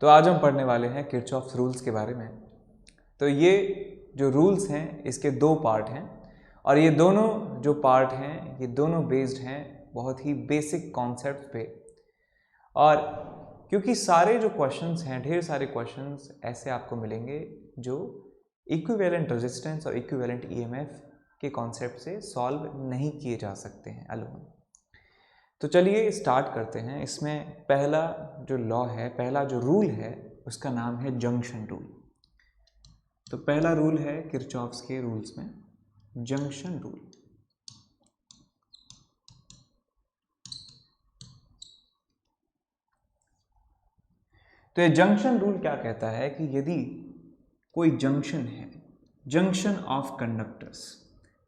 तो आज हम पढ़ने वाले हैं किरचॉफ्स रूल्स के बारे में। तो ये जो रूल्स हैं इसके दो पार्ट हैं और ये दोनों जो पार्ट हैं ये दोनों बेस्ड हैं बहुत ही बेसिक कॉन्सेप्ट पे। और क्योंकि सारे जो क्वेश्चंस हैं, ढेर सारे क्वेश्चंस ऐसे आपको मिलेंगे जो इक्विवेलेंट रेजिस्टेंस और इक्विवेलेंट ईएमएफ के कॉन्सेप्ट से सॉल्व नहीं किए जा सकते हैं अलोन। तो चलिए स्टार्ट करते हैं। इसमें पहला जो लॉ है, पहला जो रूल है, उसका नाम है जंक्शन रूल। तो पहला रूल है किरचॉफ्स के रूल्स में जंक्शन रूल। तो ये जंक्शन रूल क्या कहता है कि यदि कोई जंक्शन है, junction of conductors,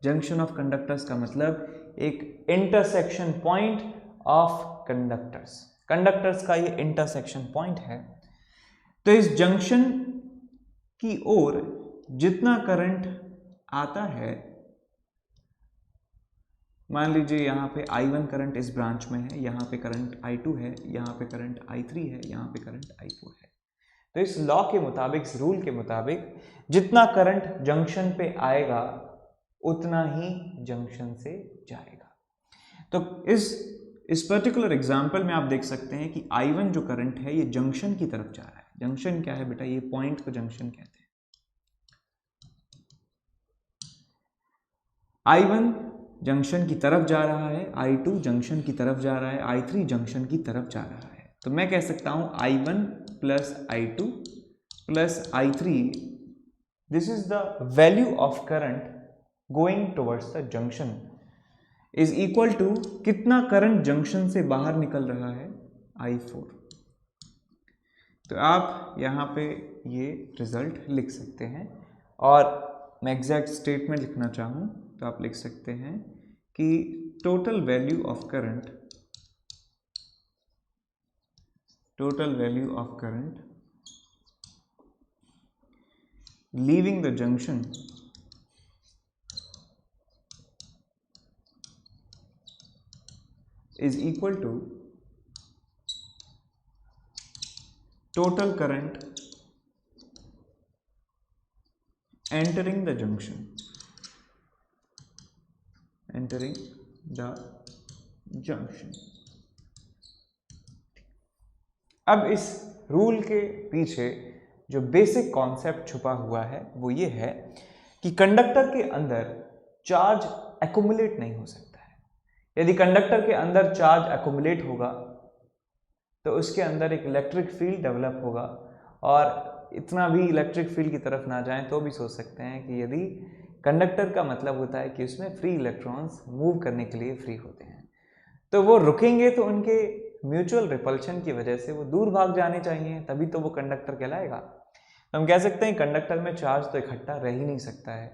junction of conductors का मतलब एक intersection point of conductors, conductors का ये इंटरसेक्शन पॉइंट है। तो इस जंक्शन की ओर जितना करंट आता है, मान लीजिए यहाँ पे I1 करंट इस ब्रांच में है, यहाँ पे करंट I2 है, यहाँ पे करंट I3 है, यहाँ पे करंट I4 है। तो इस लॉ के मुताबिक, इस रूल के मुताबिक जितना करंट जंक्शन पे आएगा उतना ही जंक्शन से जाएगा। तो इस पर्टिकुलर एग्जाम्पल में आप देख सकते हैं कि I1 जो करंट है ये जंक्शन की तरफ जा रहा है। जंक्शन क्या है बेटा? ये पॉइंट को जंक्शन कहते हैं। I1 जंक्शन की तरफ जा रहा है, I2 जंक्शन की तरफ जा रहा है, I3 जंक्शन की तरफ जा रहा है। तो मैं कह सकता हूं I1 plus I2 plus I3, this is the value of current going towards the junction is equal to कितना करंट जंक्शन से बाहर निकल रहा है? I4। तो आप यहाँ पे ये रिजल्ट लिख सकते हैं। और मैं एग्जैक्ट स्टेटमेंट लिखना चाहूँ तो आप लिख सकते हैं कि total value of current, total value of current leaving the junction is equal to total current entering the junction, entering the junction। अब इस रूल के पीछे जो बेसिक कॉन्सेप्ट छुपा हुआ है वो ये है कि कंडक्टर के अंदर चार्ज एक्युमुलेट नहीं हो सकता है। यदि कंडक्टर के अंदर चार्ज एक्युमुलेट होगा तो उसके अंदर एक इलेक्ट्रिक फील्ड डेवलप होगा, और इतना भी इलेक्ट्रिक फील्ड की तरफ ना जाएं तो भी सोच सकते हैं कि यदि कंडक्टर का मतलब होता है कि उसमें फ्री इलेक्ट्रॉन्स मूव करने के लिए फ्री होते हैं, तो वो रुकेंगे तो उनके म्यूचुअल रिपल्शन की वजह से वो दूर भाग जाने चाहिए, तभी तो वो कंडक्टर कहलाएगा। तो हम कह सकते हैं कंडक्टर में चार्ज तो इकट्ठा रह ही नहीं सकता है।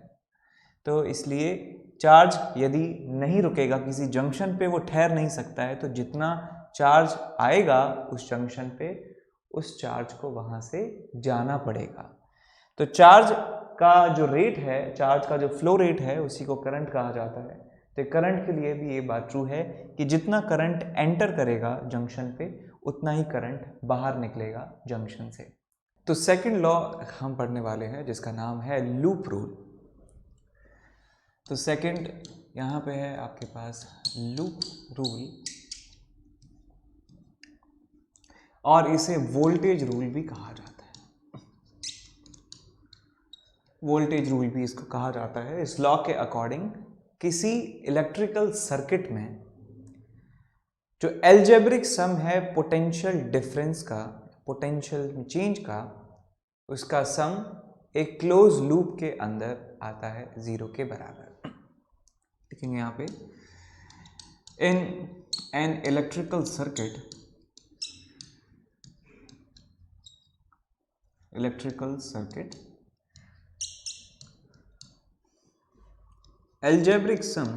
तो इसलिए चार्ज यदि नहीं रुकेगा किसी जंक्शन पे, वो ठहर नहीं सकता है, तो जितना चार्ज आएगा उस जंक्शन पे, उस चार्ज को वहाँ से जाना पड़ेगा। तो चार्ज का जो रेट है, चार्ज का जो फ्लो रेट है, उसी को करंट कहा जाता है। तो करंट के लिए भी ये बात ट्रू है कि जितना करंट एंटर करेगा जंक्शन पे उतना ही करंट बाहर निकलेगा जंक्शन से। तो सेकंड लॉ हम पढ़ने वाले हैं जिसका नाम है लूप रूल। तो सेकंड यहाँ पे है आपके पास लूप रूल, और इसे वोल्टेज रूल भी कहा जाता है। वोल्टेज रूल भी इसको कहा जाता है। इस लॉ के अकॉर्डिंग किसी इलेक्ट्रिकल सर्किट में जो एल्जेब्रिक सम है पोटेंशियल डिफरेंस का, पोटेंशियल चेंज का, उसका सम एक क्लोज लूप के अंदर आता है 0 के बराबर। देखेंगे यहाँ पे, in an electrical circuit, electrical circuit, algebraic sum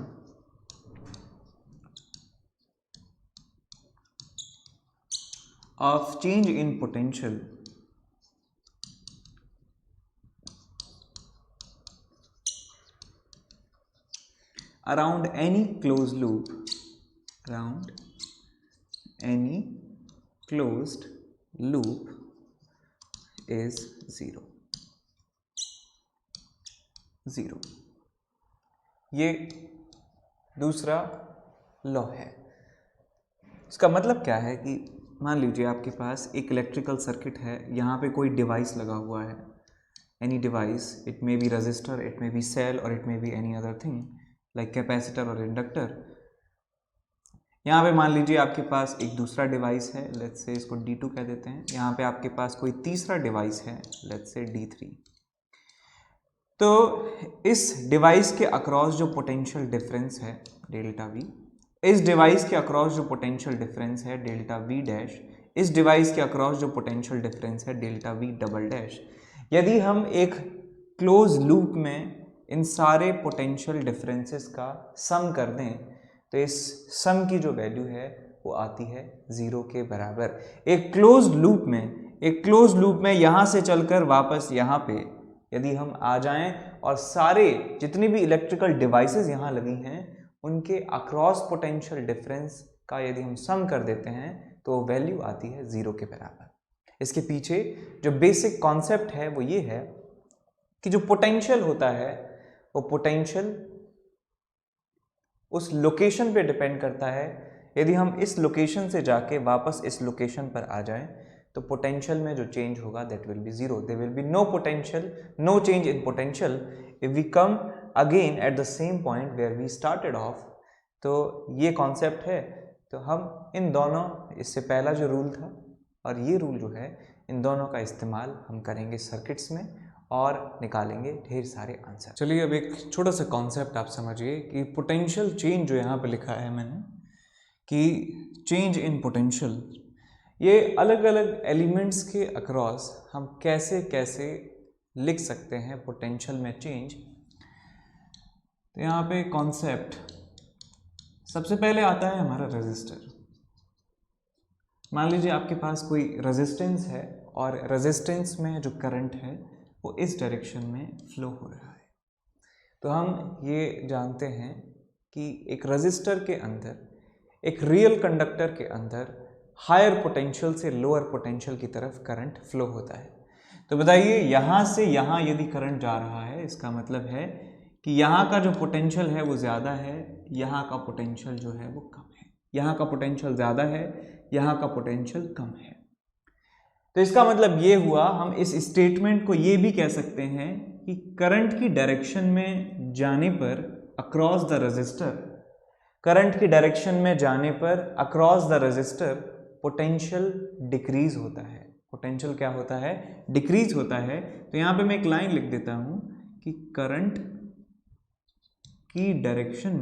of change in potential around any closed loop, around any closed loop is 0 0। ये दूसरा लॉ है। इसका मतलब क्या है कि मान लीजिए आपके पास एक इलेक्ट्रिकल सर्किट है, यहाँ पे कोई डिवाइस लगा हुआ है, any device, it may be resistor, it may be cell और it may be any other thing like capacitor और इंडक्टर। यहाँ पे मान लीजिए आपके पास एक दूसरा डिवाइस है, लेट्स से इसको D2 कह देते हैं। यहाँ पे आपके पास कोई तीसरा डिवाइस है, लेट्स से D3। तो इस डिवाइस के अक्रॉस जो पोटेंशियल डिफरेंस है डेल्टा V, इस डिवाइस के अक्रॉस जो पोटेंशियल डिफरेंस है डेल्टा V डैश, इस डिवाइस के अक्रॉस जो पोटेंशियल डिफरेंस है डेल्टा V डबल डैश, यदि हम एक क्लोज लूप में इन सारे पोटेंशियल डिफरेंसेस का सम कर दें तो इस सम की जो वैल्यू है वो आती है 0 के बराबर। एक क्लोज लूप में यहाँ से चलकर वापस यहाँ पे यदि हम आ जाएं और सारे जितनी भी इलेक्ट्रिकल डिवाइसेस यहाँ लगी हैं उनके अक्रॉस पोटेंशियल डिफरेंस का यदि हम सम कर देते हैं तो वैल्यू आती है 0 के बराबर। इसके पीछे जो बेसिक कॉन्सेप्ट है वो ये है कि जो पोटेंशियल होता है वो पोटेंशियल उस लोकेशन पे डिपेंड करता है। यदि हम इस लोकेशन से जाके वापस इस लोकेशन पर आ जाएं तो पोटेंशियल में जो चेंज होगा that will be 0। There will be no potential, no change in potential if we come again at the same point where we started off. तो ये कॉन्सेप्ट है। तो हम इन दोनों, इससे पहला जो रूल था और ये रूल जो है, इन दोनों का इस्तेमाल हम करेंगे सर्किट्स में और निकालेंगे ढेर सारे आंसर। चलिए अब एक छोटा सा कॉन्सेप्ट आप समझिए कि पोटेंशियल चेंज जो यहाँ पे लिखा है मैंने कि चेंज इन पोटेंशियल, ये अलग अलग एलिमेंट्स के अक्रॉस हम कैसे कैसे लिख सकते हैं पोटेंशियल में चेंज। तो यहाँ पे कॉन्सेप्ट सबसे पहले आता है हमारा रेजिस्टर। मान लीजिए आपके पास कोई रेजिस्टेंस है और रेजिस्टेंस में जो करंट है वो इस डायरेक्शन में फ्लो हो रहा है। तो हम ये जानते हैं कि एक रेजिस्टर के अंदर, एक रियल कंडक्टर के अंदर हायर पोटेंशियल से लोअर पोटेंशियल की तरफ करंट फ्लो होता है। तो बताइए यहाँ से यहाँ यदि करंट जा रहा है, इसका मतलब है कि यहाँ का जो पोटेंशियल है वो ज़्यादा है, यहाँ का पोटेंशियल जो है वो कम है। यहाँ का पोटेंशियल ज़्यादा है, यहाँ का पोटेंशियल कम है। तो इसका मतलब ये हुआ, हम इस स्टेटमेंट को ये भी कह सकते हैं कि करंट की डायरेक्शन में जाने पर अक्रॉस द रेजिस्टर, करंट की डायरेक्शन में जाने पर across the resistor potential decrease होता है। पोटेंशियल क्या होता है? डिक्रीज होता है। तो यहाँ पे मैं एक लाइन लिख देता हूँ कि करंट की डायरेक्शन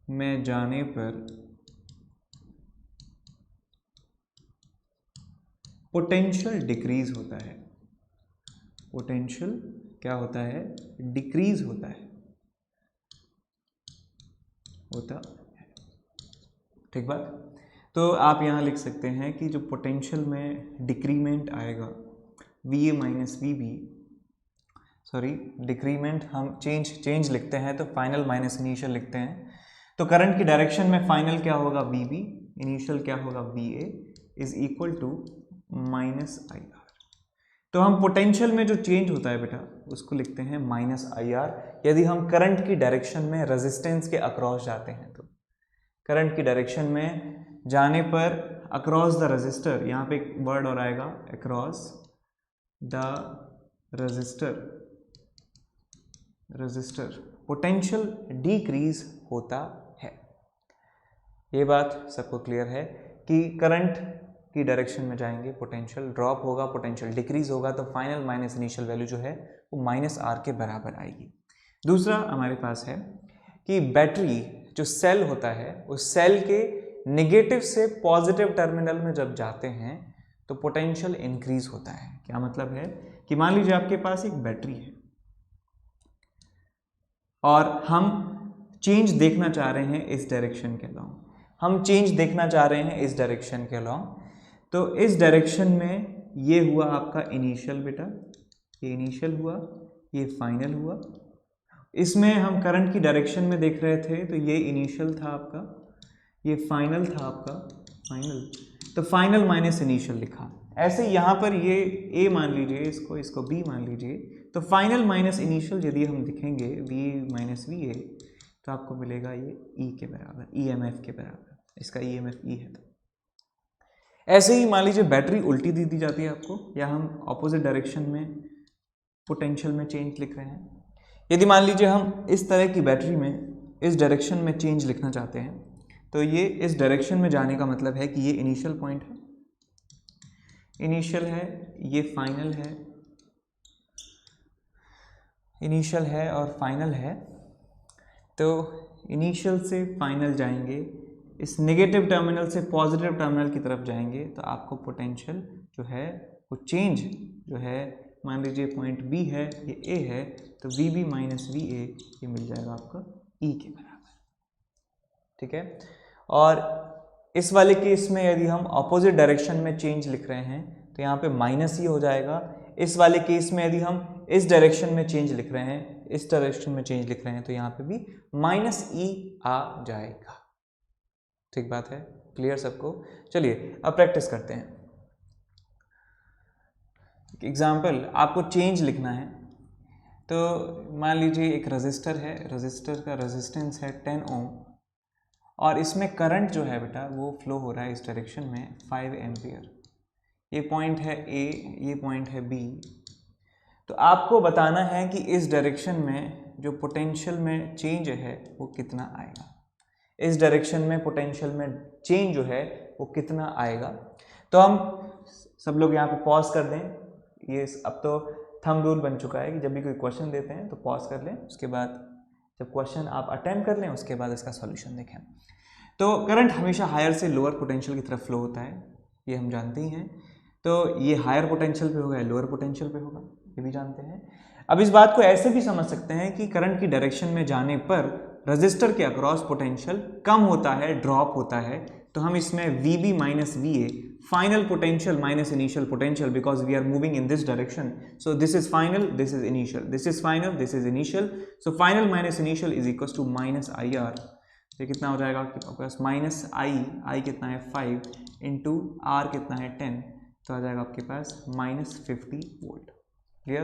में जाने पर पोटेंशियल डिक्रीज होता है। पोटेंशियल क्या होता है? डिक्रीज होता है। ठीक बात। तो आप यहाँ लिख सकते हैं कि जो पोटेंशियल में डिक्रीमेंट आएगा VA minus VB, sorry decrement हम चेंज लिखते हैं तो फाइनल माइनस इनिशियल लिखते हैं। तो करंट की डायरेक्शन में फाइनल क्या होगा? VB, इनिशियल क्या होगा? VA is equal to minus IR। तो हम पोटेंशियल में जो चेंज होता है बेटा उसको लिखते हैं माइनस IR यदि हम करंट की डायरेक्शन में रेजिस्टेंस के अक्रॉस जाते हैं। तो करंट की डायरेक्शन में जाने पर अक्रॉस द रेजिस्टर, यहाँ पे एक वर्ड और आएगा across the resistor potential decrease होता है। ये बात सबको क्लियर है कि करंट की डायरेक्शन में जाएंगे पोटेंशियल ड्रॉप होगा, पोटेंशियल डिक्रीज होगा, तो फाइनल माइनस इनिशियल वैल्यू जो है वो माइनस R के बराबर आएगी। दूसरा हमारे पास है कि बैटरी जो सेल होता है उस सेल के नेगेटिव से पॉजिटिव टर्मिनल में जब जाते हैं तो पोटेंशियल इंक्रीज होता है। क्या मतलब है कि मान लीजिए आपके पास एक बैटरी है और हम चेंज देखना चाह रहे हैं इस डायरेक्शन के अलॉन्ग, हम चेंज देखना चाह रहे हैं इस डायरेक्शन के अलॉन्ग। तो इस डायरेक्शन में ये हुआ आपका इनिशियल बेटा, ये इनिशियल हुआ, ये फाइनल हुआ। इसमें हम करंट की डायरेक्शन में देख रहे थे तो ये इनिशियल था आपका, ये फाइनल था आपका, फाइनल, तो फाइनल माइनस इनिशियल लिखा। ऐसे यहाँ पर ये ए मान लीजिए, इसको बी मान लीजिए, तो फाइनल माइनस इनिशियल यदि हम लिखेंगे वी माइनस वी ए, तो आपको मिलेगा ये ई के बराबर, ई एम एफ के बराबर, इसका ई एम एफ ई है। तो ऐसे ही मान लीजिए बैटरी उल्टी दी जाती है आपको, या हम ऑपोजिट डायरेक्शन में पोटेंशियल में चेंज लिख रहे हैं। यदि मान लीजिए हम इस तरह की बैटरी में इस डायरेक्शन में चेंज लिखना चाहते हैं, तो ये इस डायरेक्शन में जाने का मतलब है कि ये इनिशियल पॉइंट है, इनिशियल है, ये फाइनल है, इनिशियल है और फाइनल है। तो इनिशियल से फाइनल जाएंगे, इस नेगेटिव टर्मिनल से पॉजिटिव टर्मिनल की तरफ जाएंगे, तो आपको पोटेंशियल जो है वो चेंज जो है, मान लीजिए पॉइंट बी है, ये ए है, तो V B minus V A ये मिल जाएगा आपका ई के बराबर। ठीक है, और इस वाले केस में यदि हम अपोजिट डायरेक्शन में चेंज लिख रहे हैं तो यहाँ पे माइनस ई हो जाएगा। इस वाले केस में यदि हम इस डायरेक्शन में चेंज लिख रहे हैं, इस डायरेक्शन में चेंज लिख रहे हैं, तो यहाँ पे भी माइनस ई आ जाएगा। ठीक बात है, क्लियर सबको? चलिए अब प्रैक्टिस करते हैं। एग्जाम्पल, आपको चेंज लिखना है, तो मान लीजिए एक रजिस्टर है, रजिस्टर का रेजिस्टेंस है 10 ओम, और इसमें करंट जो है बेटा वो फ्लो हो रहा है इस डायरेक्शन में 5 एम्पियर। ये पॉइंट है ए, ये पॉइंट है बी। तो आपको बताना है कि इस डायरेक्शन में जो पोटेंशियल में चेंज है वो कितना आएगा, इस डायरेक्शन में पोटेंशियल में चेंज जो है वो कितना आएगा। तो हम सब लोग यहाँ पे पॉज कर दें, ये अब तो थंब रूल बन चुका है कि जब भी कोई क्वेश्चन देते हैं तो पॉज कर लें, उसके बाद जब क्वेश्चन आप अटेम्प्ट कर लें उसके बाद इसका सॉल्यूशन देखें। तो करंट हमेशा हायर से लोअर पोटेंशियल की तरफ फ्लो होता है, ये हम जानते ही हैं। तो ये हायर पोटेंशियल पे होगा या लोअर पोटेंशियल पे होगा, ये भी जानते हैं। अब इस बात को ऐसे भी समझ सकते हैं कि करंट की डायरेक्शन में जाने पर रजिस्टर के अक्रॉस पोटेंशियल कम होता है, ड्रॉप होता है। तो हम इसमें V B minus V A, final potential minus initial potential, because we are moving in this direction, so this is final, this is initial, this is final, this is initial, so final minus initial is equal to minus I R. ये कितना हो जाएगा आपके पास, minus आई कितना है 5 into are कितना है 10, तो आ जाएगा आपके पास माइनस 50 वोल्ट। क्लियर?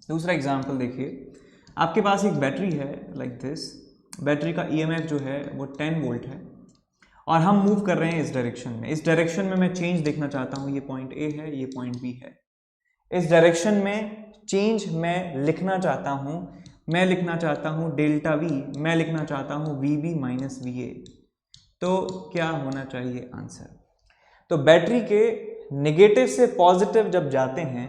दूसरा एग्जाम्पल देखिए, आपके पास एक बैटरी है लाइक दिस, बैटरी का ईएमएफ जो है वो 10 वोल्ट है, और हम मूव कर रहे हैं इस डायरेक्शन में। इस डायरेक्शन में मैं चेंज देखना चाहता हूँ, ये पॉइंट ए है, ये पॉइंट बी है। इस डायरेक्शन में चेंज मैं लिखना चाहता हूँ, मैं लिखना चाहता हूँ डेल्टा वी, मैं लिखना चाहता हूँ V B minus V A. तो क्या होना चाहिए आंसर? तो बैटरी के नेगेटिव से पॉजिटिव जब जाते हैं,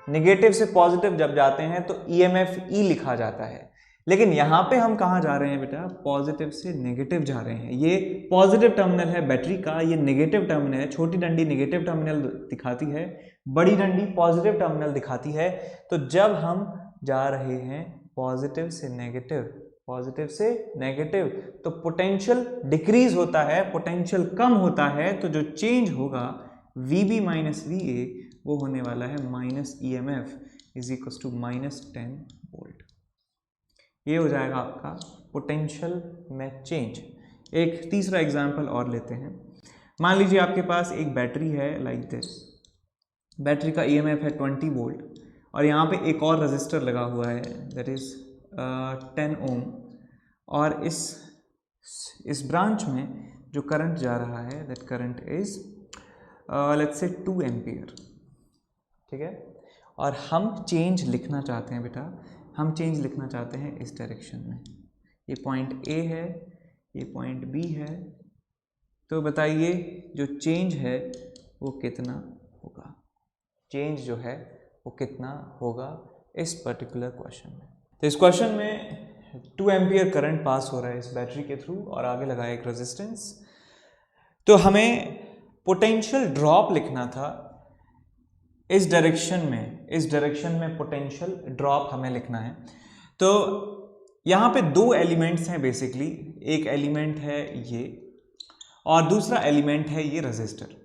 नेगेटिव से पॉजिटिव जब जाते हैं तो ईएमएफ ई लिखा जाता है। लेकिन यहाँ पे हम कहाँ जा रहे हैं बेटा, पॉजिटिव से नेगेटिव जा रहे हैं। ये पॉजिटिव टर्मिनल है बैटरी का, ये नेगेटिव टर्मिनल है। छोटी डंडी नेगेटिव टर्मिनल दिखाती है, बड़ी डंडी पॉजिटिव टर्मिनल दिखाती है। तो जब हम जा रहे हैं पॉजिटिव से नेगेटिव, पॉजिटिव से नेगेटिव, तो पोटेंशियल डिक्रीज होता है, पोटेंशियल कम होता है। तो जो चेंज होगा V B minus V A वो होने वाला है minus E M F is equal to minus 10 volt. ये हो जाएगा आपका पोटेंशियल में चेंज। एक तीसरा एग्जाम्पल और लेते हैं। मान लीजिए आपके पास एक बैटरी है लाइक दिस, बैटरी का ईएमएफ है 20 वोल्ट, और यहाँ पे एक और रजिस्टर लगा हुआ है दैट इज 10 ओम, और इस ब्रांच में जो करंट जा रहा है that current is let's say 2 ampere. ठीक है, और हम चेंज लिखना चाहते हैं बेटा, हम चेंज लिखना चाहते हैं इस डायरेक्शन में। ये पॉइंट ए है, ये पॉइंट बी है। तो बताइए जो चेंज है वो कितना होगा, चेंज जो है वो कितना होगा इस पर्टिकुलर क्वेश्चन में। तो इस क्वेश्चन में 2 एम्पियर करंट पास हो रहा है इस बैटरी के थ्रू, और आगे लगा एक रेजिस्टेंस। तो हमें पोटेंशियल ड्रॉप लिखना था इस डायरेक्शन में, इस डायरेक्शन में पोटेंशियल ड्रॉप हमें लिखना है। तो यहाँ पे 2 एलिमेंट्स हैं बेसिकली, एक एलिमेंट है ये और दूसरा एलिमेंट है ये रेजिस्टर।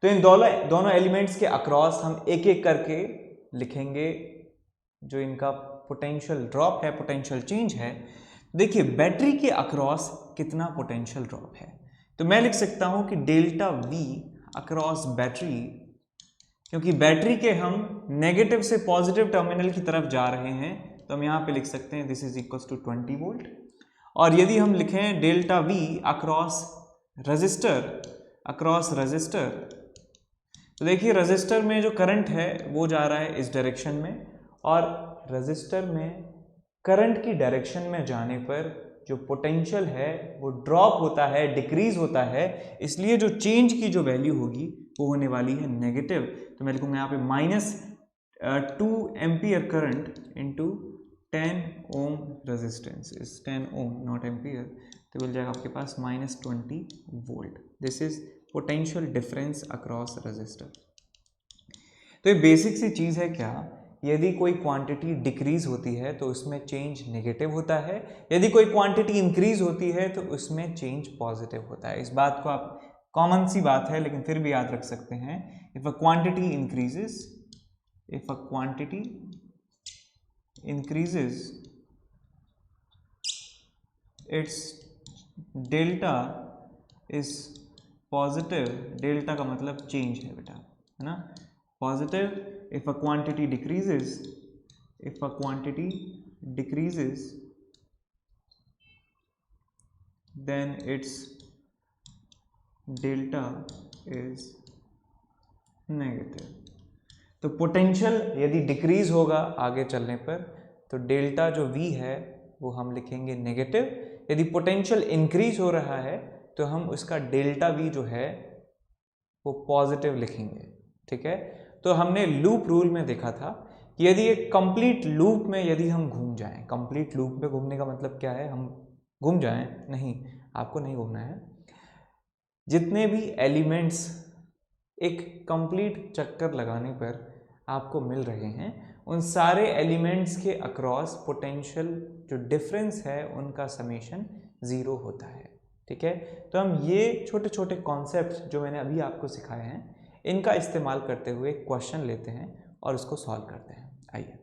तो इन दोनों एलिमेंट्स के अक्रॉस हम एक एक करके लिखेंगे जो इनका पोटेंशियल ड्रॉप है, पोटेंशियल चेंज है। देखिए बैटरी के अक्रॉस कितना पोटेंशियल ड्रॉप है, तो मैं लिख सकता हूं कि डेल्टा V अक्रॉस बैटरी, क्योंकि बैटरी के हम नेगेटिव से पॉजिटिव टर्मिनल की तरफ जा रहे हैं तो हम यहाँ पे लिख सकते हैं this is equals to 20 volt. और यदि हम लिखें डेल्टा V अक्रॉस रजिस्टर, तो देखिए रजिस्टर में जो करंट है वो जा रहा है इस डायरेक्शन में, और रजिस्टर में करंट की डायरेक्शन में जाने पर जो पोटेंशियल है वो ड्रॉप होता है, डिक्रीज होता है, इसलिए जो चेंज की जो वैल्यू होगी वो होने वाली है नेगेटिव। तो मैं लिखूंगा यहाँ पे -2 ampere current into 10 ohm resistance is 10 ohm not ampere, तो मिल जाएगा आपके पास -20 volt. This is potential difference across resistor. तो ये बेसिक सी चीज़ है क्या, यदि कोई क्वांटिटी डिक्रीज होती है तो उसमें चेंज नेगेटिव होता है, यदि कोई क्वांटिटी इंक्रीज होती है तो उसमें चेंज पॉजिटिव होता है। इस बात को आप, कॉमन सी बात है लेकिन फिर भी याद रख सकते हैं, if a quantity increases it's delta is positive, delta का मतलब चेंज है बेटा, है ना, positive. if a quantity decreases then its delta is negative। तो पोटेंशियल यदि डिक्रीज होगा आगे चलने पर तो डेल्टा जो V है वो हम लिखेंगे नेगेटिव, यदि पोटेंशियल इंक्रीज हो रहा है तो हम उसका डेल्टा V जो है वो पॉजिटिव लिखेंगे। ठीक है, तो हमने लूप रूल में देखा था कि यदि एक कंप्लीट लूप में यदि हम घूम जाएं, कंप्लीट लूप में घूमने का मतलब क्या है, हम घूम जाएं, नहीं आपको नहीं घूमना है, जितने भी एलिमेंट्स एक कंप्लीट चक्कर लगाने पर आपको मिल रहे हैं उन सारे एलिमेंट्स के अक्रॉस पोटेंशियल जो डिफरेंस है उनका समेशन 0 होता है। ठीक है, तो हम ये छोटे छोटे कॉन्सेप्ट जो मैंने अभी आपको सिखाए हैं इनका इस्तेमाल करते हुए क्वेश्चन लेते हैं और उसको सॉल्व करते हैं। आइए।